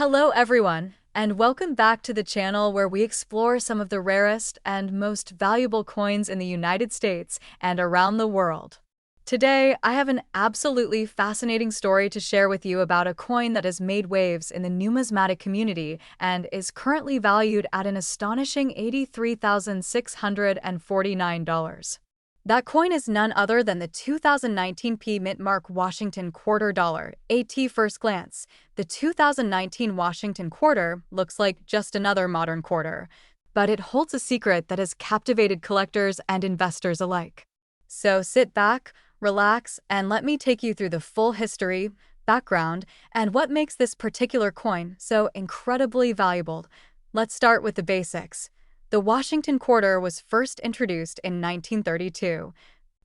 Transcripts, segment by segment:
Hello everyone, and welcome back to the channel where we explore some of the rarest and most valuable coins in the United States and around the world. Today, I have an absolutely fascinating story to share with you about a coin that has made waves in the numismatic community and is currently valued at an astonishing $83,649. That coin is none other than the 2019 P Mint Mark Washington Quarter Dollar. At first glance, the 2019 Washington Quarter looks like just another modern quarter, but it holds a secret that has captivated collectors and investors alike. So sit back, relax, and let me take you through the full history, background, and what makes this particular coin so incredibly valuable. Let's start with the basics. The Washington Quarter was first introduced in 1932,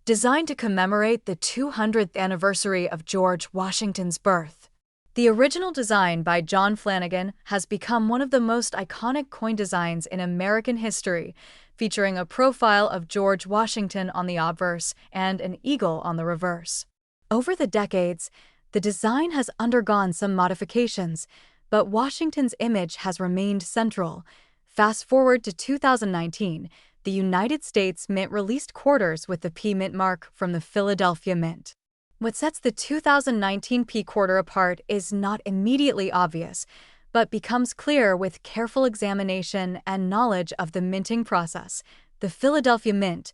designed to commemorate the 200th anniversary of George Washington's birth. The original design by John Flanagan has become one of the most iconic coin designs in American history, featuring a profile of George Washington on the obverse and an eagle on the reverse. Over the decades, the design has undergone some modifications, but Washington's image has remained central. Fast forward to 2019, the United States Mint released quarters with the P Mint mark from the Philadelphia Mint. What sets the 2019 P Quarter apart is not immediately obvious, but becomes clear with careful examination and knowledge of the minting process. The Philadelphia Mint,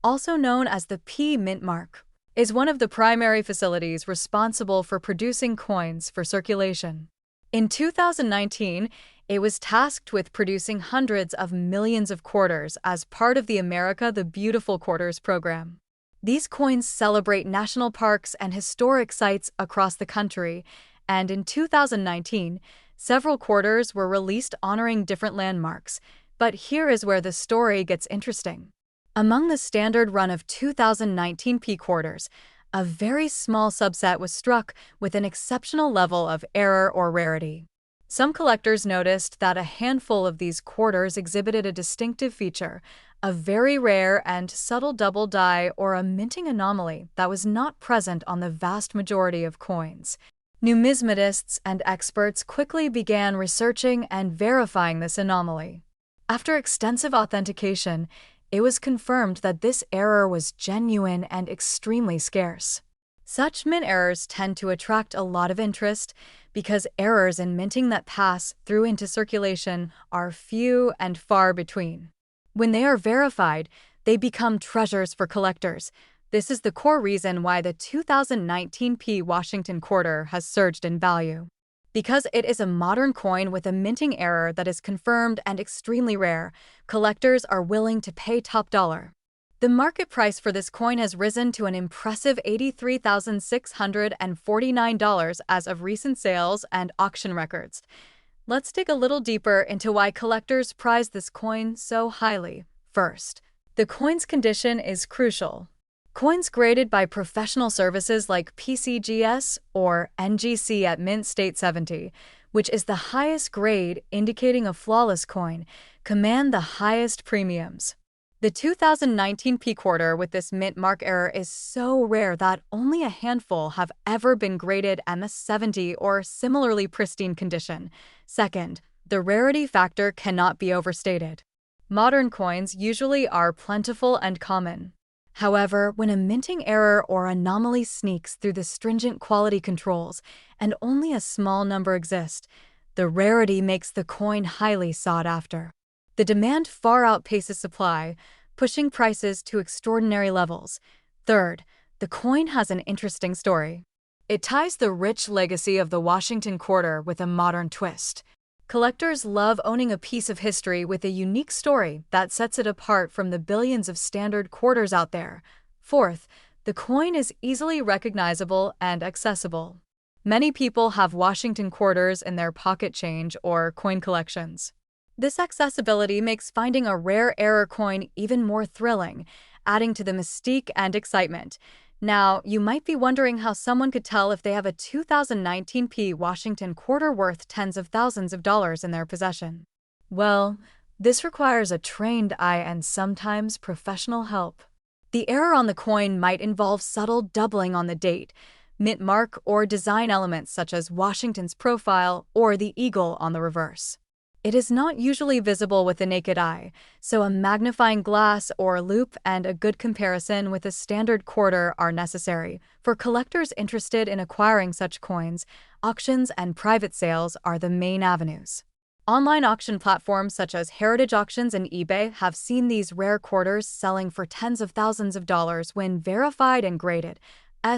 also known as the P Mint mark, is one of the primary facilities responsible for producing coins for circulation. In 2019, it was tasked with producing hundreds of millions of quarters as part of the America the Beautiful Quarters program. These coins celebrate national parks and historic sites across the country, and in 2019, several quarters were released honoring different landmarks. But here is where the story gets interesting. Among the standard run of 2019 P quarters, a very small subset was struck with an exceptional level of error or rarity. Some collectors noticed that a handful of these quarters exhibited a distinctive feature, a very rare and subtle double die or a minting anomaly that was not present on the vast majority of coins. Numismatists and experts quickly began researching and verifying this anomaly. After extensive authentication, it was confirmed that this error was genuine and extremely scarce. Such mint errors tend to attract a lot of interest because errors in minting that pass through into circulation are few and far between. When they are verified, they become treasures for collectors. This is the core reason why the 2019 P Washington Quarter has surged in value. Because it is a modern coin with a minting error that is confirmed and extremely rare, collectors are willing to pay top dollar. The market price for this coin has risen to an impressive $83,649 as of recent sales and auction records. Let's dig a little deeper into why collectors prize this coin so highly. First, the coin's condition is crucial. Coins graded by professional services like PCGS or NGC at Mint State 70, which is the highest grade indicating a flawless coin, command the highest premiums. The 2019 P Quarter with this mint mark error is so rare that only a handful have ever been graded MS70 or similarly pristine condition. Second, the rarity factor cannot be overstated. Modern coins usually are plentiful and common. However, when a minting error or anomaly sneaks through the stringent quality controls and only a small number exist, the rarity makes the coin highly sought after. The demand far outpaces supply, pushing prices to extraordinary levels. Third, the coin has an interesting story. It ties the rich legacy of the Washington Quarter with a modern twist. Collectors love owning a piece of history with a unique story that sets it apart from the billions of standard quarters out there. Fourth, the coin is easily recognizable and accessible. Many people have Washington quarters in their pocket change or coin collections. This accessibility makes finding a rare error coin even more thrilling, adding to the mystique and excitement. Now, you might be wondering how someone could tell if they have a 2019 P Washington Quarter worth tens of thousands of dollars in their possession. Well, this requires a trained eye and sometimes professional help. The error on the coin might involve subtle doubling on the date, mint mark, or design elements such as Washington's profile or the eagle on the reverse. It is not usually visible with the naked eye, so a magnifying glass or loupe and a good comparison with a standard quarter are necessary. For collectors interested in acquiring such coins, auctions and private sales are the main avenues. Online auction platforms such as Heritage Auctions and eBay have seen these rare quarters selling for tens of thousands of dollars when verified and graded.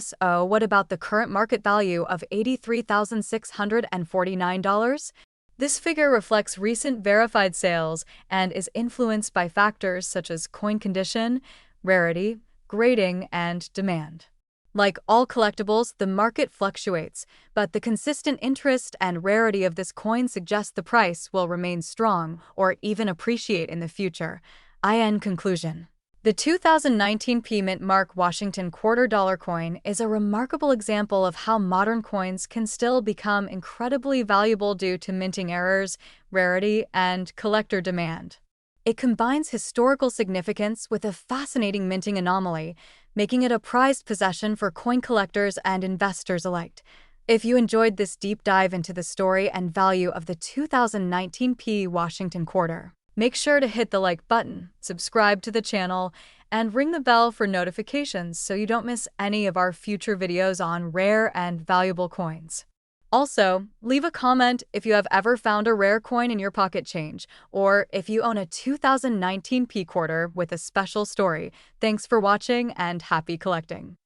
So, what about the current market value of $83,649? This figure reflects recent verified sales and is influenced by factors such as coin condition, rarity, grading, and demand. Like all collectibles, the market fluctuates, but the consistent interest and rarity of this coin suggests the price will remain strong or even appreciate in the future. In conclusion, the 2019 P Mint Mark Washington $quarter coin is a remarkable example of how modern coins can still become incredibly valuable due to minting errors, rarity, and collector demand. It combines historical significance with a fascinating minting anomaly, making it a prized possession for coin collectors and investors alike. If you enjoyed this deep dive into the story and value of the 2019 P Washington quarter, make sure to hit the like button, subscribe to the channel, and ring the bell for notifications so you don't miss any of our future videos on rare and valuable coins. Also, leave a comment if you have ever found a rare coin in your pocket change, or if you own a 2019 P quarter with a special story. Thanks for watching and happy collecting.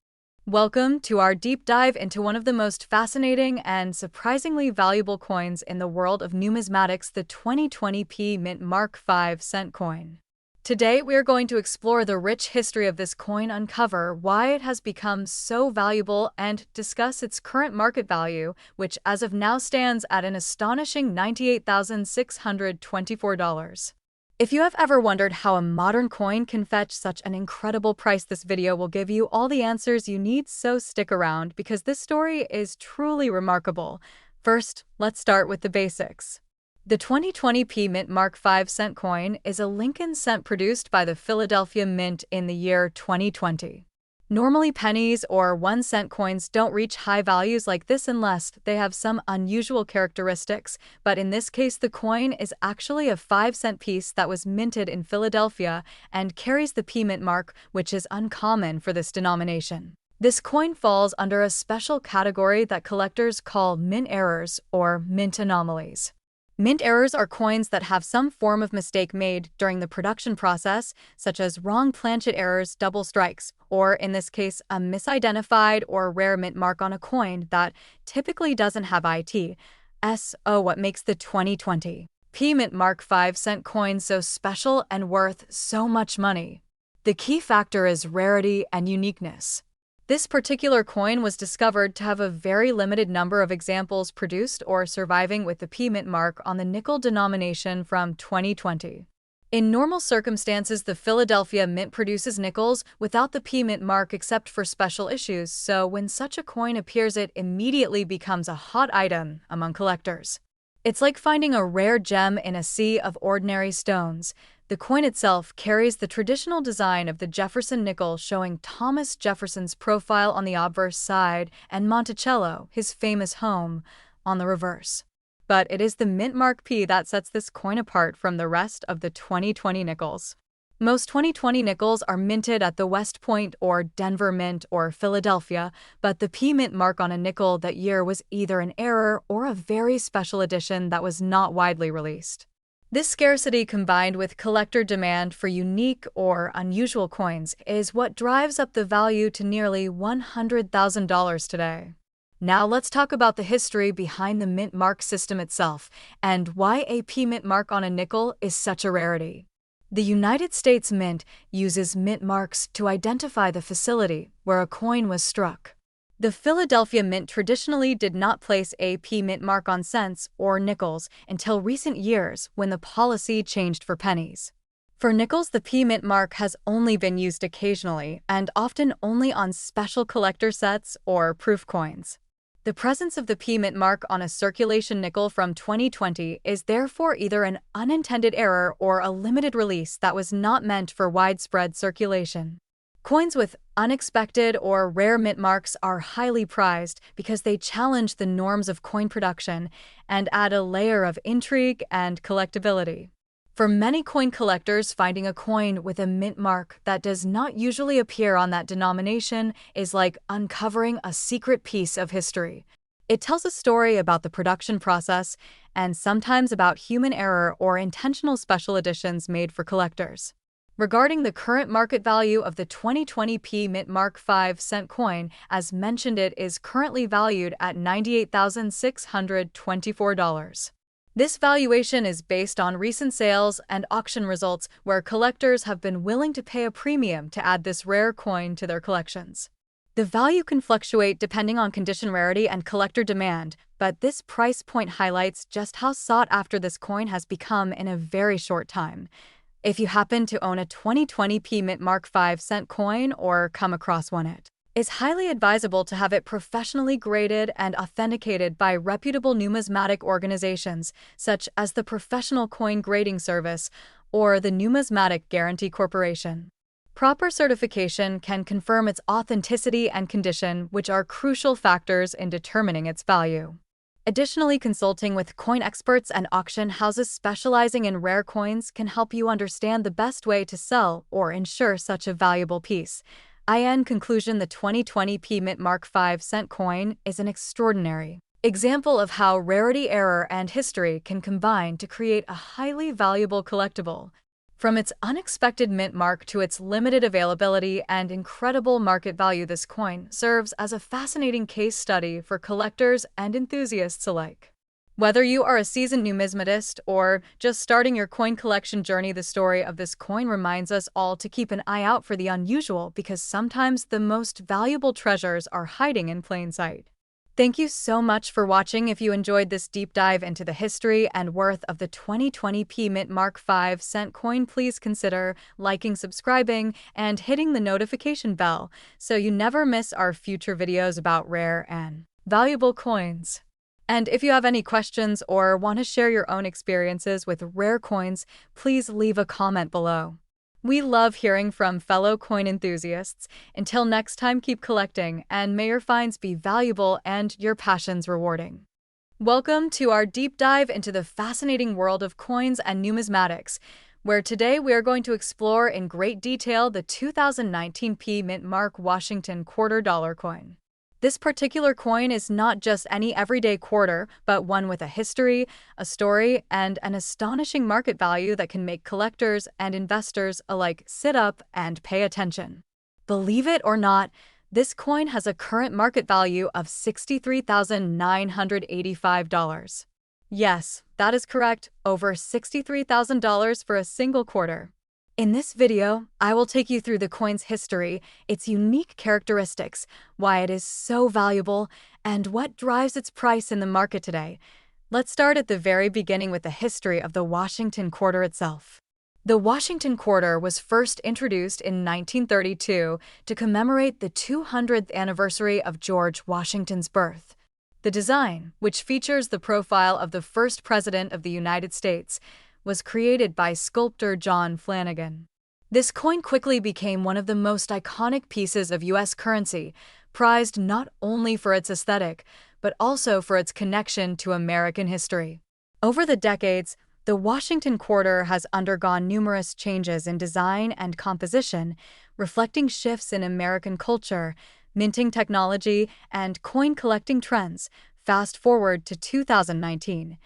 Welcome to our deep dive into one of the most fascinating and surprisingly valuable coins in the world of numismatics, the 2020 P Mint Mark 5-cent coin. Today, we are going to explore the rich history of this coin, uncover why it has become so valuable, and discuss its current market value, which as of now stands at an astonishing $98,624. If you have ever wondered how a modern coin can fetch such an incredible price, this video will give you all the answers you need, so stick around because this story is truly remarkable. First, let's start with the basics. The 2020 P Mint Mark 5-cent coin is a Lincoln cent produced by the Philadelphia Mint in the year 2020. Normally, pennies or 1-cent coins don't reach high values like this unless they have some unusual characteristics, but in this case the coin is actually a 5-cent piece that was minted in Philadelphia and carries the P Mint mark, which is uncommon for this denomination. This coin falls under a special category that collectors call mint errors or mint anomalies. Mint errors are coins that have some form of mistake made during the production process, such as wrong planchet errors, double strikes, or in this case, a misidentified or rare mint mark on a coin that typically doesn't have it. What makes the 2020 P Mint Mark 5-cent coin so special and worth so much money? The key factor is rarity and uniqueness. This particular coin was discovered to have a very limited number of examples produced or surviving with the P Mint mark on the nickel denomination from 2020. In normal circumstances, the Philadelphia Mint produces nickels without the P Mint mark except for special issues, so when such a coin appears, it immediately becomes a hot item among collectors. It's like finding a rare gem in a sea of ordinary stones. The coin itself carries the traditional design of the Jefferson nickel, showing Thomas Jefferson's profile on the obverse side and Monticello, his famous home, on the reverse. But it is the Mint Mark P that sets this coin apart from the rest of the 2020 nickels. Most 2020 nickels are minted at the West Point or Denver Mint or Philadelphia, but the P Mint mark on a nickel that year was either an error or a very special edition that was not widely released. This scarcity, combined with collector demand for unique or unusual coins, is what drives up the value to nearly $100,000 today. Now let's talk about the history behind the mint mark system itself and why a P Mint mark on a nickel is such a rarity. The United States Mint uses mint marks to identify the facility where a coin was struck. The Philadelphia Mint traditionally did not place a P Mint mark on cents or nickels until recent years when the policy changed for pennies. For nickels, the P Mint mark has only been used occasionally and often only on special collector sets or proof coins. The presence of the P Mint mark on a circulation nickel from 2020 is therefore either an unintended error or a limited release that was not meant for widespread circulation. Coins with unexpected or rare mint marks are highly prized because they challenge the norms of coin production and add a layer of intrigue and collectability. For many coin collectors, finding a coin with a mint mark that does not usually appear on that denomination is like uncovering a secret piece of history. It tells a story about the production process and sometimes about human error or intentional special editions made for collectors. Regarding the current market value of the 2020p Mint Mark 5-cent coin, as mentioned, it is currently valued at $98,624. This valuation is based on recent sales and auction results where collectors have been willing to pay a premium to add this rare coin to their collections. The value can fluctuate depending on condition, rarity, and collector demand, but this price point highlights just how sought after this coin has become in a very short time. If you happen to own a 2020p Mint Mark 5-cent coin or come across one, it is highly advisable to have it professionally graded and authenticated by reputable numismatic organizations such as the Professional Coin Grading Service or the Numismatic Guarantee Corporation. Proper certification can confirm its authenticity and condition, which are crucial factors in determining its value. Additionally, consulting with coin experts and auction houses specializing in rare coins can help you understand the best way to sell or insure such a valuable piece. In conclusion, the 2020p Mint Mark 5-cent coin is an extraordinary example of how rarity, error, and history can combine to create a highly valuable collectible. From its unexpected mint mark to its limited availability and incredible market value, this coin serves as a fascinating case study for collectors and enthusiasts alike. Whether you are a seasoned numismatist or just starting your coin collection journey, the story of this coin reminds us all to keep an eye out for the unusual because sometimes the most valuable treasures are hiding in plain sight. Thank you so much for watching. If you enjoyed this deep dive into the history and worth of the 2020p Mint Mark 5-cent coin, please consider liking, subscribing, and hitting the notification bell so you never miss our future videos about rare and valuable coins. And if you have any questions or want to share your own experiences with rare coins, please leave a comment below. We love hearing from fellow coin enthusiasts. Until next time, keep collecting, and may your finds be valuable and your passions rewarding. Welcome to our deep dive into the fascinating world of coins and numismatics, where today we are going to explore in great detail the 2019p Mint Mark Washington $quarter coin. This particular coin is not just any everyday quarter, but one with a history, a story, and an astonishing market value that can make collectors and investors alike sit up and pay attention. Believe it or not, this coin has a current market value of $63,985. Yes, that is correct, over $63,000 for a single quarter. In this video, I will take you through the coin's history, its unique characteristics, why it is so valuable, and what drives its price in the market today. Let's start at the very beginning with the history of the Washington quarter itself. The Washington quarter was first introduced in 1932 to commemorate the 200th anniversary of George Washington's birth. The design, which features the profile of the first president of the United States, was created by sculptor John Flanagan. This coin quickly became one of the most iconic pieces of U.S. currency, prized not only for its aesthetic, but also for its connection to American history. Over the decades, the Washington quarter has undergone numerous changes in design and composition, reflecting shifts in American culture, minting technology, and coin collecting trends. Fast forward to 2019.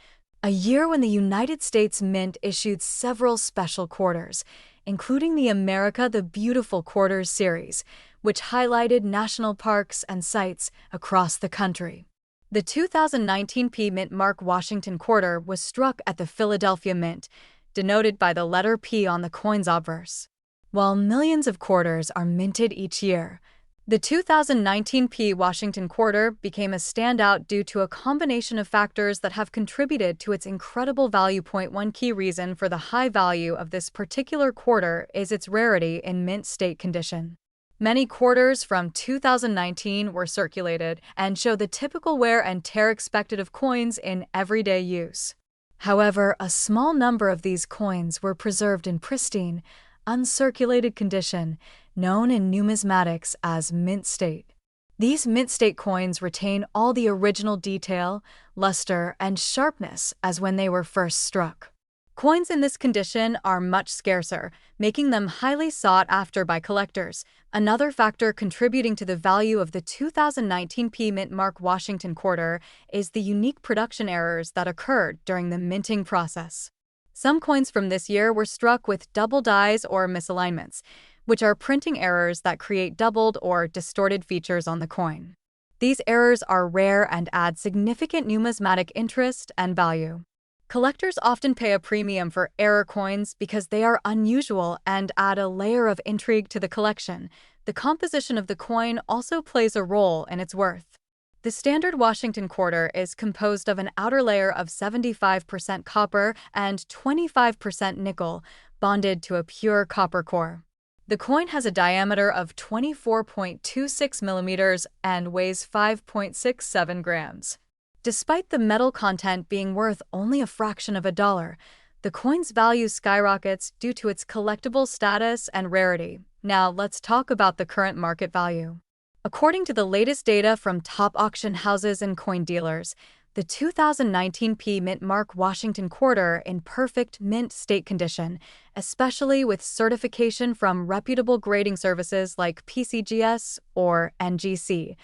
A year when the United States Mint issued several special quarters, including the America the Beautiful Quarters series, which highlighted national parks and sites across the country. The 2019p Mint Mark Washington quarter was struck at the Philadelphia Mint, denoted by the letter P on the coin's obverse. While millions of quarters are minted each year, the 2019p Washington quarter became a standout due to a combination of factors that have contributed to its incredible value. One key reason for the high value of this particular quarter is its rarity in mint state condition. Many quarters from 2019 were circulated and show the typical wear and tear expected of coins in everyday use. However, a small number of these coins were preserved in pristine, uncirculated condition, known in numismatics as mint state. These mint state coins retain all the original detail, luster, and sharpness as when they were first struck. Coins in this condition are much scarcer, making them highly sought after by collectors. Another factor contributing to the value of the 2019 P Mint Mark Washington Quarter is the unique production errors that occurred during the minting process. Some coins from this year were struck with double dies or misalignments, which are printing errors that create doubled or distorted features on the coin. These errors are rare and add significant numismatic interest and value. Collectors often pay a premium for error coins because they are unusual and add a layer of intrigue to the collection. The composition of the coin also plays a role in its worth. The standard Washington quarter is composed of an outer layer of 75% copper and 25% nickel, bonded to a pure copper core. The coin has a diameter of 24.26 millimeters and weighs 5.67 grams. Despite the metal content being worth only a fraction of a dollar, the coin's value skyrockets due to its collectible status and rarity. Now, let's talk about the current market value. According to the latest data from top auction houses and coin dealers, the 2019 P Mint Mark Washington Quarter in perfect mint state condition, especially with certification from reputable grading services like PCGS or NGC,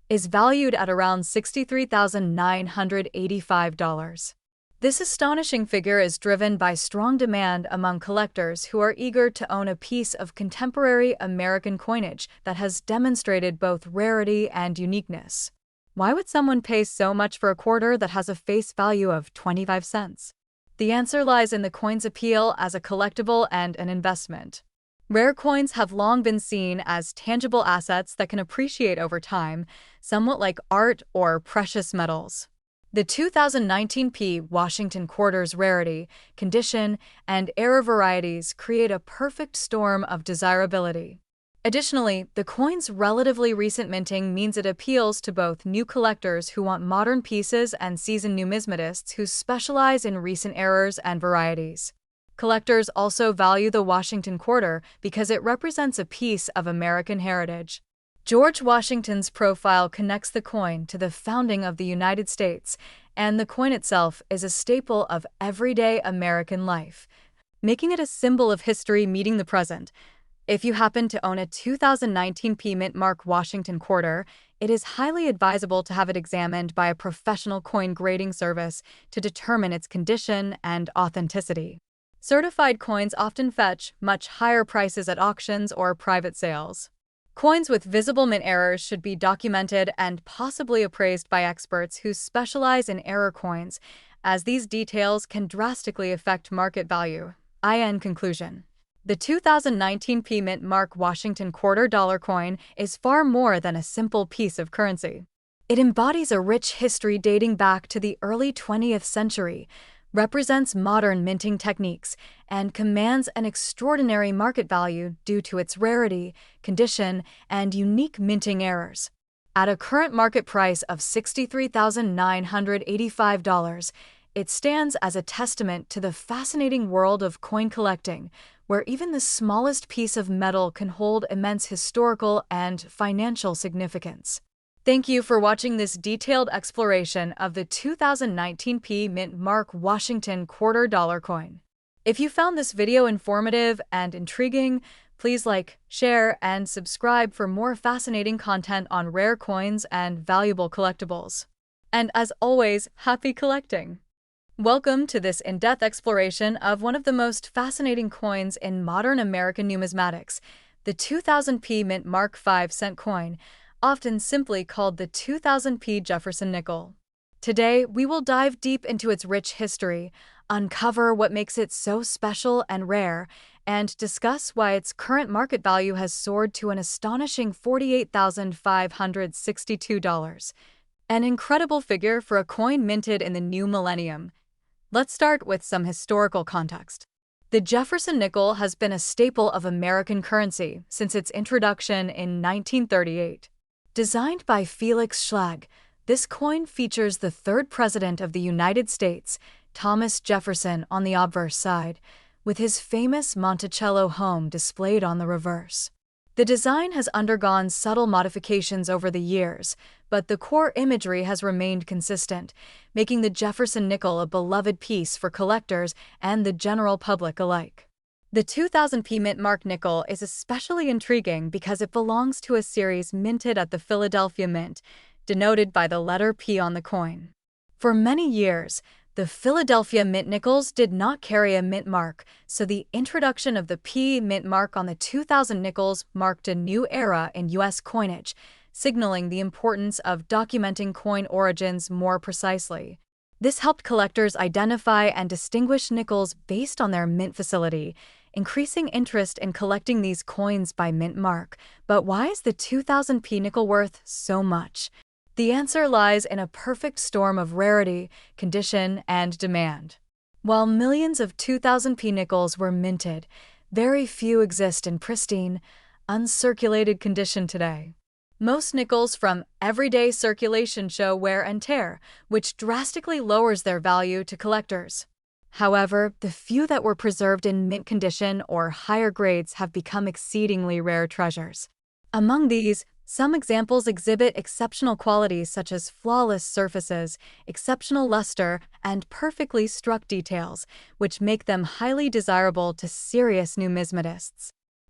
is valued at around $63,985. This astonishing figure is driven by strong demand among collectors who are eager to own a piece of contemporary American coinage that has demonstrated both rarity and uniqueness. Why would someone pay so much for a quarter that has a face value of 25 cents? The answer lies in the coin's appeal as a collectible and an investment. Rare coins have long been seen as tangible assets that can appreciate over time, somewhat like art or precious metals. The 2019 P Washington Quarter's rarity, condition, and error varieties create a perfect storm of desirability. Additionally, the coin's relatively recent minting means it appeals to both new collectors who want modern pieces and seasoned numismatists who specialize in recent errors and varieties. Collectors also value the Washington Quarter because it represents a piece of American heritage. George Washington's profile connects the coin to the founding of the United States, and the coin itself is a staple of everyday American life, making it a symbol of history meeting the present. If you happen to own a 2019 P Mint Mark Washington Quarter, it is highly advisable to have it examined by a professional coin grading service to determine its condition and authenticity. Certified coins often fetch much higher prices at auctions or private sales. Coins with visible mint errors should be documented and possibly appraised by experts who specialize in error coins, as these details can drastically affect market value. In conclusion, the 2019 P Mint Mark Washington Quarter dollar coin is far more than a simple piece of currency. It embodies a rich history dating back to the early 20th century, represents modern minting techniques, and commands an extraordinary market value due to its rarity, condition, and unique minting errors. At a current market price of $63,985, it stands as a testament to the fascinating world of coin collecting, where even the smallest piece of metal can hold immense historical and financial significance. Thank you for watching this detailed exploration of the 2019 P Mint Mark Washington Quarter dollar coin. If you found this video informative and intriguing, please like, share, and subscribe for more fascinating content on rare coins and valuable collectibles. And as always, happy collecting! Welcome to this in-depth exploration of one of the most fascinating coins in modern American numismatics, the 2000 P Mint Mark 5-cent coin, often simply called the 2000 P Jefferson nickel. Today, we will dive deep into its rich history, uncover what makes it so special and rare, and discuss why its current market value has soared to an astonishing $48,562. An incredible figure for a coin minted in the new millennium. Let's start with some historical context. The Jefferson nickel has been a staple of American currency since its introduction in 1938. Designed by Felix Schlag, this coin features the third president of the United States, Thomas Jefferson, on the obverse side, with his famous Monticello home displayed on the reverse. The design has undergone subtle modifications over the years, but the core imagery has remained consistent, making the Jefferson nickel a beloved piece for collectors and the general public alike. The 2000p mint mark nickel is especially intriguing because it belongs to a series minted at the Philadelphia Mint, denoted by the letter P on the coin. For many years, the Philadelphia Mint nickels did not carry a mint mark, so the introduction of the P mint mark on the 2000 nickels marked a new era in U.S. coinage, signaling the importance of documenting coin origins more precisely. This helped collectors identify and distinguish nickels based on their mint facility, increasing interest in collecting these coins by mint mark. But why is the 2000p nickel worth so much? The answer lies in a perfect storm of rarity, condition, and demand. While millions of 2000p nickels were minted, very few exist in pristine, uncirculated condition today. Most nickels from everyday circulation show wear and tear, which drastically lowers their value to collectors. However, the few that were preserved in mint condition or higher grades have become exceedingly rare treasures. Among these, some examples exhibit exceptional qualities such as flawless surfaces, exceptional luster, and perfectly struck details, which make them highly desirable to serious numismatists.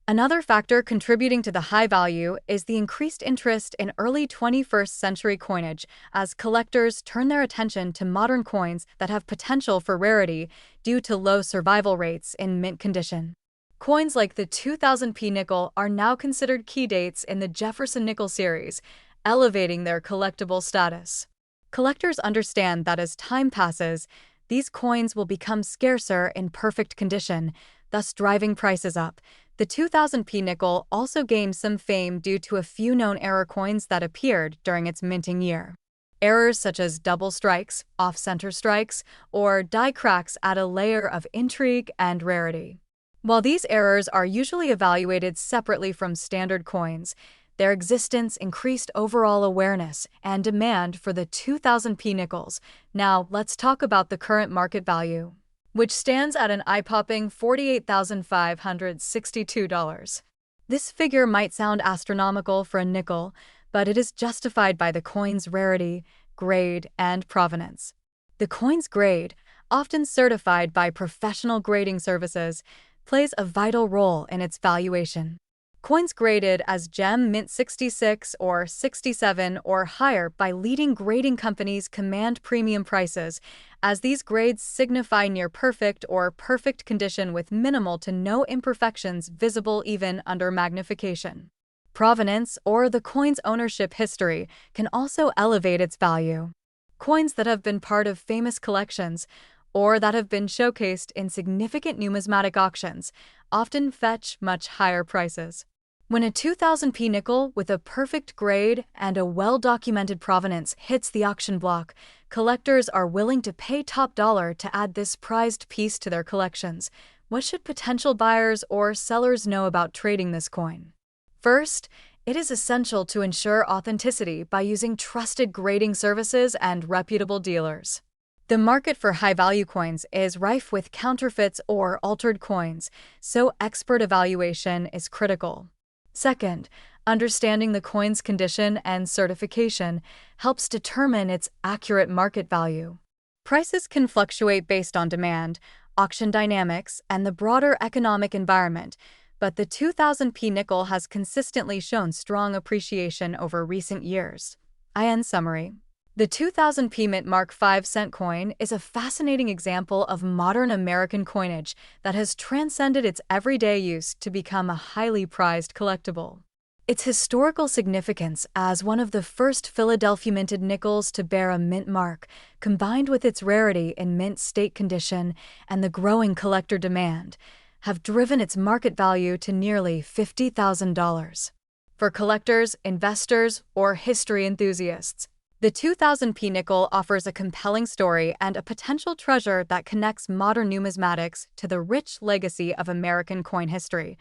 Another factor contributing to the high value is the increased interest in early 21st century coinage as collectors turn their attention to modern coins that have potential for rarity due to low survival rates in mint condition. Coins like the 2000p nickel are now considered key dates in the Jefferson nickel series, elevating their collectible status. Collectors understand that as time passes, these coins will become scarcer in perfect condition, thus driving prices up. The 2000p nickel also gained some fame due to a few known error coins that appeared during its minting year. Errors such as double strikes, off-center strikes, or die cracks add a layer of intrigue and rarity. While these errors are usually evaluated separately from standard coins, their existence increased overall awareness and demand for the 2000p nickels. Now, let's talk about the current market value, which stands at an eye-popping $48,562. This figure might sound astronomical for a nickel, but it is justified by the coin's rarity, grade, and provenance. The coin's grade, often certified by professional grading services, plays a vital role in its valuation. Coins graded as Gem Mint 66 or 67 or higher by leading grading companies command premium prices, as these grades signify near perfect or perfect condition with minimal to no imperfections visible even under magnification. Provenance, or the coin's ownership history, can also elevate its value. Coins that have been part of famous collections or that have been showcased in significant numismatic auctions often fetch much higher prices. When a 2000p nickel with a perfect grade and a well-documented provenance hits the auction block, collectors are willing to pay top dollar to add this prized piece to their collections. What should potential buyers or sellers know about trading this coin? First, it is essential to ensure authenticity by using trusted grading services and reputable dealers. The market for high-value coins is rife with counterfeits or altered coins, so expert evaluation is critical. Second, understanding the coin's condition and certification helps determine its accurate market value. Prices can fluctuate based on demand, auction dynamics, and the broader economic environment, but the 2000p nickel has consistently shown strong appreciation over recent years. In summary, the 2000p mint mark 5-cent coin is a fascinating example of modern American coinage that has transcended its everyday use to become a highly prized collectible. Its historical significance as one of the first Philadelphia minted nickels to bear a mint mark, combined with its rarity in mint state condition and the growing collector demand, have driven its market value to nearly $50,000. For collectors, investors, or history enthusiasts, the 2000p nickel offers a compelling story and a potential treasure that connects modern numismatics to the rich legacy of American coin history.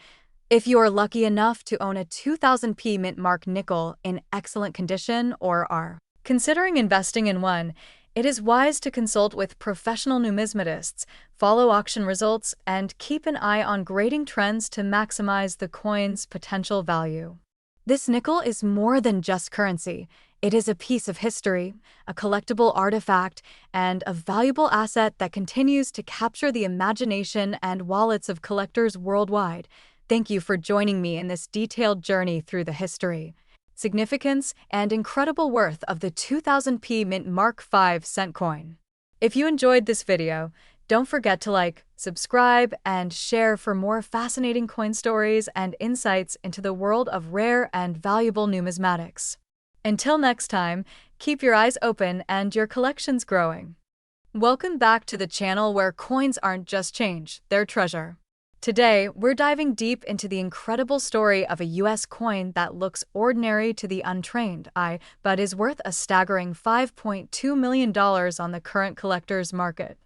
If you are lucky enough to own a 2000p mint mark nickel in excellent condition or are considering investing in one, It is wise to consult with professional numismatists, follow auction results, and keep an eye on grading trends to maximize the coin's potential value. This nickel is more than just currency. It is a piece of history, a collectible artifact, and a valuable asset that continues to capture the imagination and wallets of collectors worldwide. Thank you for joining me in this detailed journey through the history, significance, and incredible worth of the 2000p Mint Mark 5 cent coin. If you enjoyed this video, don't forget to like, subscribe, and share for more fascinating coin stories and insights into the world of rare and valuable numismatics. Until next time, keep your eyes open and your collections growing. Welcome back to the channel where coins aren't just change, they're treasure. Today, we're diving deep into the incredible story of a US coin that looks ordinary to the untrained eye, but is worth a staggering $5.2 million on the current collector's market.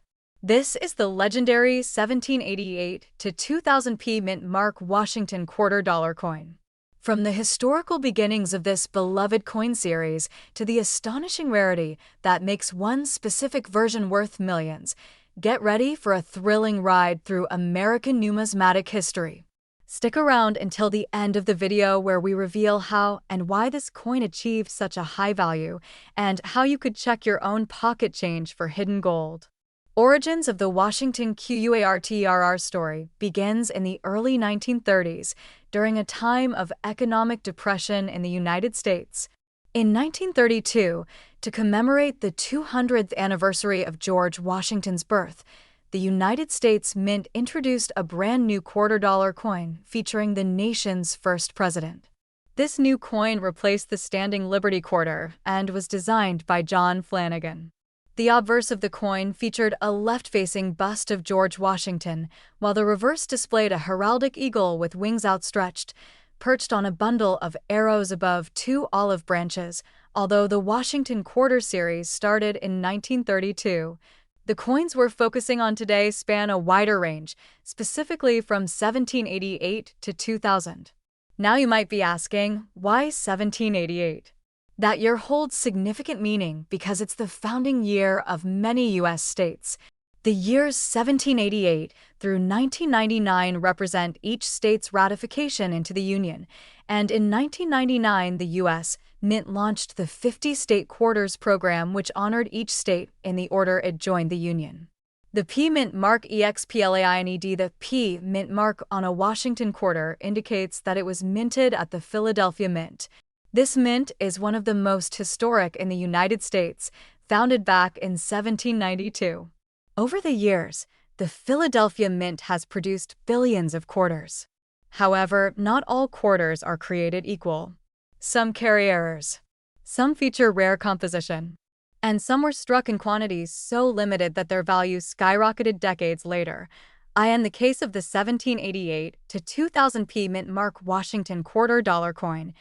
This is the legendary 1788 to 2000p Mint Mark Washington $quarter coin. From the historical beginnings of this beloved coin series to the astonishing rarity that makes one specific version worth millions, get ready for a thrilling ride through American numismatic history. Stick around until the end of the video where we reveal how and why this coin achieved such a high value and how you could check your own pocket change for hidden gold. Origins of the Washington QUARTERR story begins in the early 1930s during a time of economic depression in the United States. In 1932, to commemorate the 200th anniversary of George Washington's birth, the United States Mint introduced a brand new $quarter coin featuring the nation's first president. This new coin replaced the standing Liberty quarter and was designed by John Flanagan. The obverse of the coin featured a left-facing bust of George Washington, while the reverse displayed a heraldic eagle with wings outstretched, perched on a bundle of arrows above two olive branches. Although the Washington Quarter series started in 1932, the coins we're focusing on today span a wider range, specifically from 1788 to 2000. Now you might be asking, why 1788? That year holds significant meaning because it's the founding year of many U.S. states. The years 1788 through 1999 represent each state's ratification into the Union, and in 1999 the U.S. Mint launched the 50-state quarters program, which honored each state in the order it joined the Union. The P Mint Mark EXPLAINED. The P Mint Mark on a Washington quarter indicates that it was minted at the Philadelphia Mint. This mint is one of the most historic in the United States, founded back in 1792. Over the years, the Philadelphia Mint has produced billions of quarters. However, not all quarters are created equal. Some carry errors. Some feature rare composition. And some were struck in quantities so limited that their value skyrocketed decades later. In the case of the 1788 to 2000p Mint Mark Washington $quarter coin,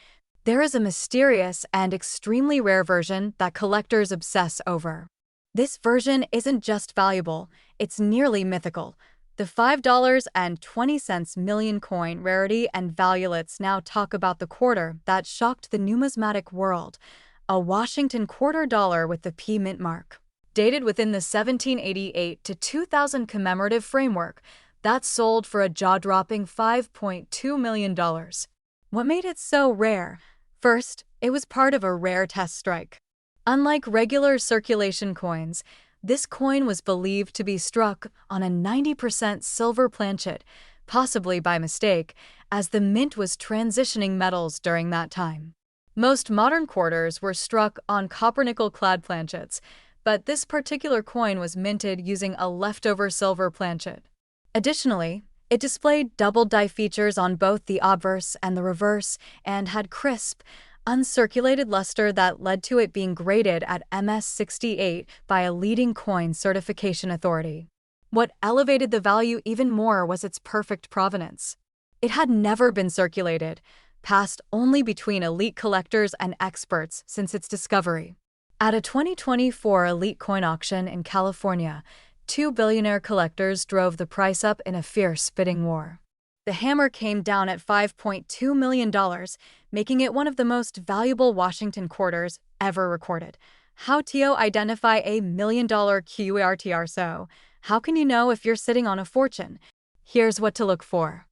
there is a mysterious and extremely rare version that collectors obsess over. This version isn't just valuable, it's nearly mythical. The $5.20 million coin rarity and value. Let's now talk about the quarter that shocked the numismatic world, a Washington $quarter with the P Mint Mark. Dated within the 1788 to 2000 commemorative framework, that sold for a jaw-dropping $5.2 million. What made it so rare? First, it was part of a rare test strike. Unlike regular circulation coins, this coin was believed to be struck on a 90% silver planchet, possibly by mistake, as the mint was transitioning metals during that time. Most modern quarters were struck on copper-nickel-clad planchets, but this particular coin was minted using a leftover silver planchet. Additionally, it displayed double die features on both the obverse and the reverse and had crisp, uncirculated luster that led to it being graded at MS-68 by a leading coin certification authority. What elevated the value even more was its perfect provenance. It had never been circulated, passed only between elite collectors and experts since its discovery. At a 2024 elite coin auction in California, two billionaire collectors drove the price up in a fierce bidding war. The hammer came down at $5.2 million, making it one of the most valuable Washington quarters ever recorded. How to identify a $1 million QRTR. So, how can you know if you're sitting on a fortune? Here's what to look for.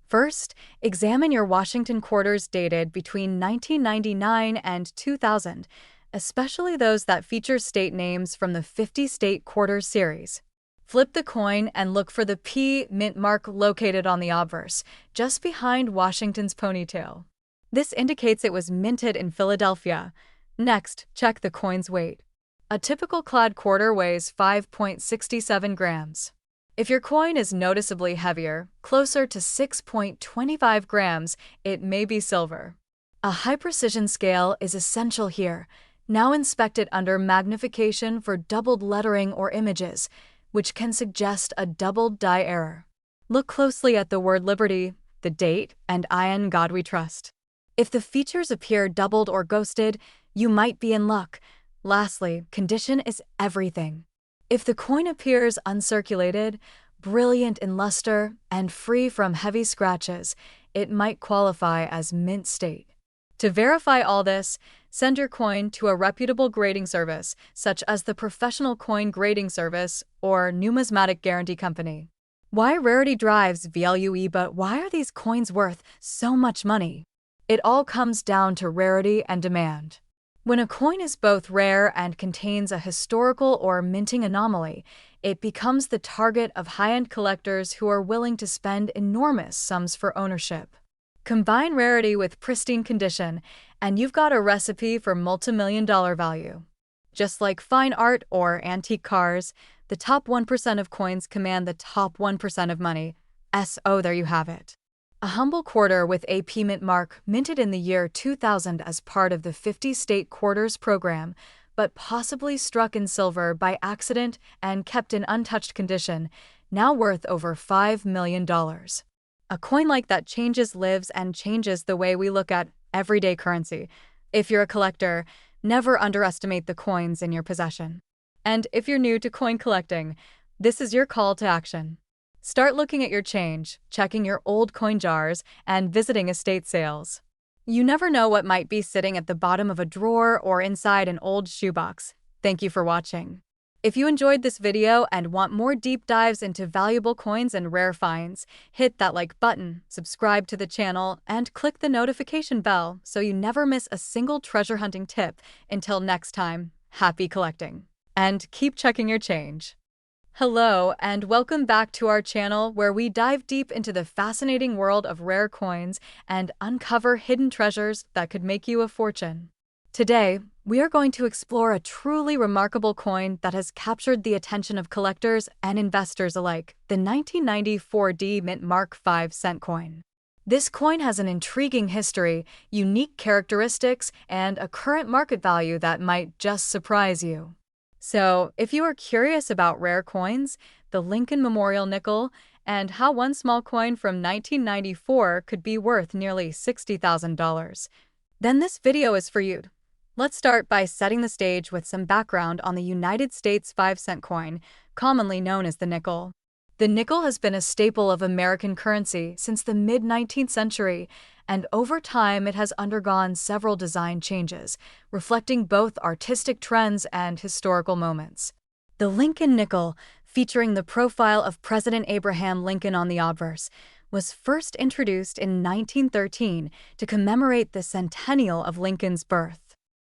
First, examine your Washington quarters dated between 1999 and 2000, especially those that feature state names from the 50 State Quarters series. Flip the coin and look for the P mint mark located on the obverse, just behind Washington's ponytail. This indicates it was minted in Philadelphia. Next, check the coin's weight. A typical clad quarter weighs 5.67 grams. If your coin is noticeably heavier, closer to 6.25 grams, it may be silver. A high-precision scale is essential here. Now inspect it under magnification for doubled lettering or images, which can suggest a doubled die error. Look closely at the word Liberty, the date, and "In God We Trust." If the features appear doubled or ghosted, you might be in luck. Lastly, condition is everything. If the coin appears uncirculated, brilliant in luster, and free from heavy scratches, it might qualify as mint state. To verify all this, send your coin to a reputable grading service, such as the Professional Coin Grading Service or Numismatic Guarantee Company. Why rarity drives value, but why are these coins worth so much money? It all comes down to rarity and demand. When a coin is both rare and contains a historical or minting anomaly, it becomes the target of high-end collectors who are willing to spend enormous sums for ownership. Combine rarity with pristine condition, and you've got a recipe for multi-million-dollar value. Just like fine art or antique cars, the top 1% of coins command the top 1% of money. So there you have it. A humble quarter with a P mint mark, minted in the year 2000 as part of the 50 State Quarters program, but possibly struck in silver by accident and kept in untouched condition, now worth over $5 million. A coin like that changes lives and changes the way we look at everyday currency. If you're a collector, never underestimate the coins in your possession. And if you're new to coin collecting, this is your call to action. Start looking at your change, checking your old coin jars, and visiting estate sales. You never know what might be sitting at the bottom of a drawer or inside an old shoebox. Thank you for watching. If you enjoyed this video and want more deep dives into valuable coins and rare finds, hit that like button, subscribe to the channel, and click the notification bell so you never miss a single treasure hunting tip. Until next time, happy collecting. And keep checking your change. Hello, and welcome back to our channel where we dive deep into the fascinating world of rare coins and uncover hidden treasures that could make you a fortune. Today, we are going to explore a truly remarkable coin that has captured the attention of collectors and investors alike, the 1994 D Mint Mark 5-cent coin. This coin has an intriguing history, unique characteristics, and a current market value that might just surprise you. So, if you are curious about rare coins, the Lincoln Memorial Nickel, and how one small coin from 1994 could be worth nearly $60,000, then this video is for you. Let's start by setting the stage with some background on the United States 5-cent coin, commonly known as the nickel. The nickel has been a staple of American currency since the mid-19th century, and over time it has undergone several design changes, reflecting both artistic trends and historical moments. The Lincoln nickel, featuring the profile of President Abraham Lincoln on the obverse, was first introduced in 1913 to commemorate the centennial of Lincoln's birth.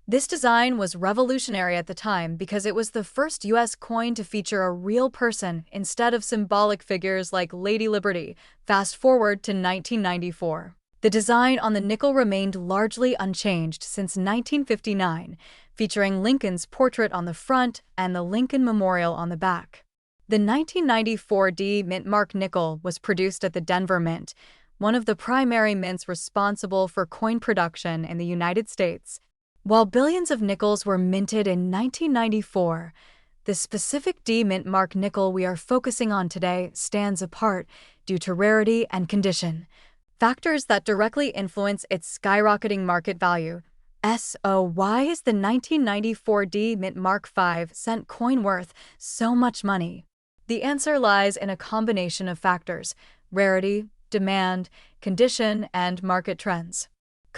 This design was revolutionary at the time because it was the first U.S. coin to feature a real person instead of symbolic figures like Lady Liberty. Fast forward to 1994. The design on the nickel remained largely unchanged since 1959, featuring Lincoln's portrait on the front and the Lincoln Memorial on the back. The 1994 D Mint Mark nickel was produced at the Denver Mint, one of the primary mints responsible for coin production in the United States. While billions of nickels were minted in 1994, the specific D Mint Mark nickel we are focusing on today stands apart due to rarity and condition, factors that directly influence its skyrocketing market value. So why is the 1994 D Mint Mark 5-cent coin worth so much money? The answer lies in a combination of factors: rarity, demand, condition, and market trends.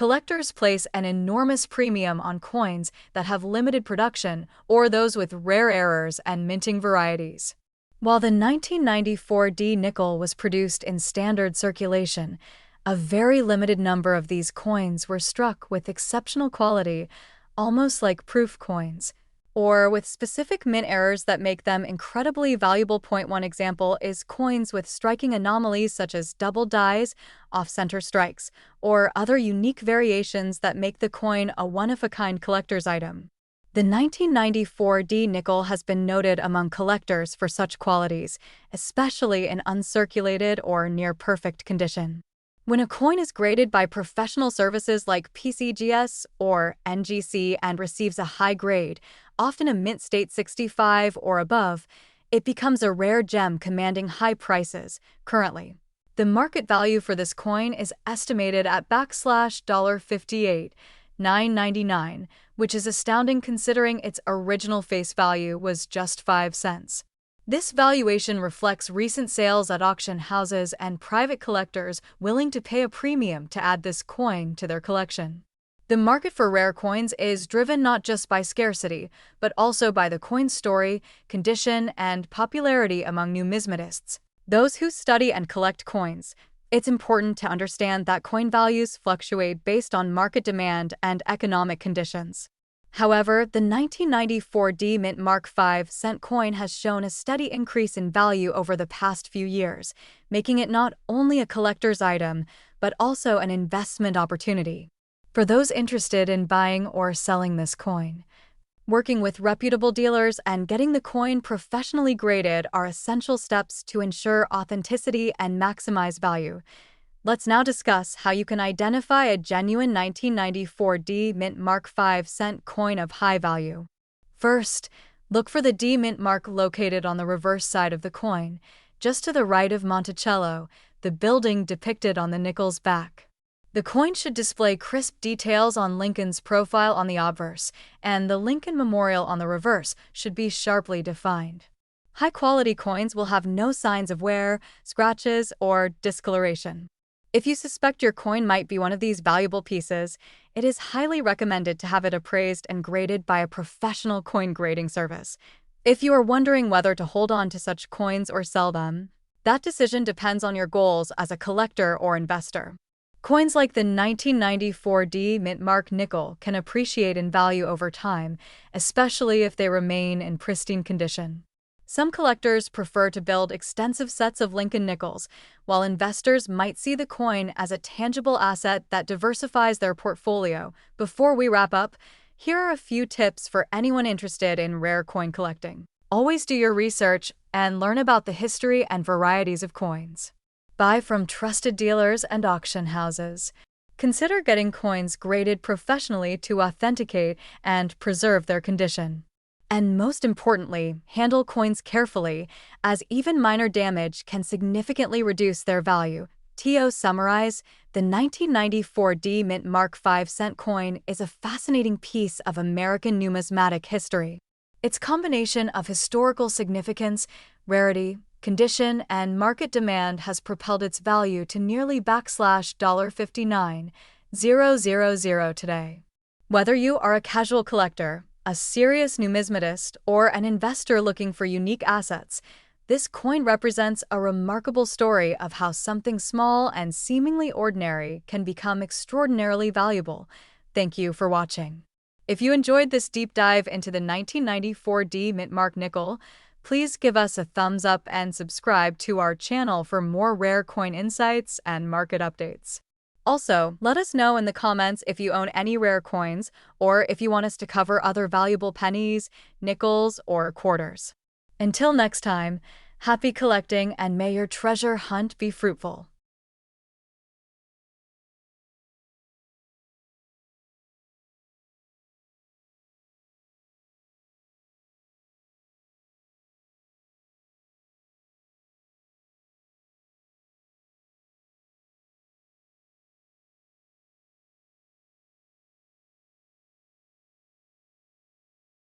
Collectors place an enormous premium on coins that have limited production or those with rare errors and minting varieties. While the 1994 D nickel was produced in standard circulation, a very limited number of these coins were struck with exceptional quality, almost like proof coins, or with specific mint errors that make them incredibly valuable. One example is coins with striking anomalies such as double dies, off-center strikes, or other unique variations that make the coin a one-of-a-kind collector's item. The 1994 D nickel has been noted among collectors for such qualities, especially in uncirculated or near-perfect condition. When a coin is graded by professional services like PCGS or NGC and receives a high grade, often a mint state 65 or above, it becomes a rare gem commanding high prices. Currently, the market value for this coin is estimated at $58,999, which is astounding considering its original face value was just 5 cents. This valuation reflects recent sales at auction houses and private collectors willing to pay a premium to add this coin to their collection. The market for rare coins is driven not just by scarcity, but also by the coin's story, condition, and popularity among numismatists. Those who study and collect coins, it's important to understand that coin values fluctuate based on market demand and economic conditions. However, the 1994 D Mint Mark 5-cent coin has shown a steady increase in value over the past few years, making it not only a collector's item, but also an investment opportunity. For those interested in buying or selling this coin, working with reputable dealers and getting the coin professionally graded are essential steps to ensure authenticity and maximize value. Let's now discuss how you can identify a genuine 1994 D Mint Mark 5-cent coin of high value. First, look for the D Mint mark located on the reverse side of the coin, just to the right of Monticello, the building depicted on the nickel's back. The coin should display crisp details on Lincoln's profile on the obverse, and the Lincoln Memorial on the reverse should be sharply defined. High-quality coins will have no signs of wear, scratches, or discoloration. If you suspect your coin might be one of these valuable pieces, it is highly recommended to have it appraised and graded by a professional coin grading service. If you are wondering whether to hold on to such coins or sell them, that decision depends on your goals as a collector or investor. Coins like the 1994 D Mint Mark nickel can appreciate in value over time, especially if they remain in pristine condition. Some collectors prefer to build extensive sets of Lincoln nickels, while investors might see the coin as a tangible asset that diversifies their portfolio. Before we wrap up, here are a few tips for anyone interested in rare coin collecting. Always do your research and learn about the history and varieties of coins. Buy from trusted dealers and auction houses. Consider getting coins graded professionally to authenticate and preserve their condition. And most importantly, handle coins carefully, as even minor damage can significantly reduce their value. To summarize, the 1994 D Mint Mark 5-cent coin is a fascinating piece of American numismatic history. Its combination of historical significance, rarity, condition, and market demand has propelled its value to nearly $59,000 today. Whether you are a casual collector, a serious numismatist, or an investor looking for unique assets, this coin represents a remarkable story of how something small and seemingly ordinary can become extraordinarily valuable. Thank you for watching. If you enjoyed this deep dive into the 1994 D Mint Mark nickel, please give us a thumbs up and subscribe to our channel for more rare coin insights and market updates. Also, let us know in the comments if you own any rare coins or if you want us to cover other valuable pennies, nickels, or quarters. Until next time, happy collecting and may your treasure hunt be fruitful.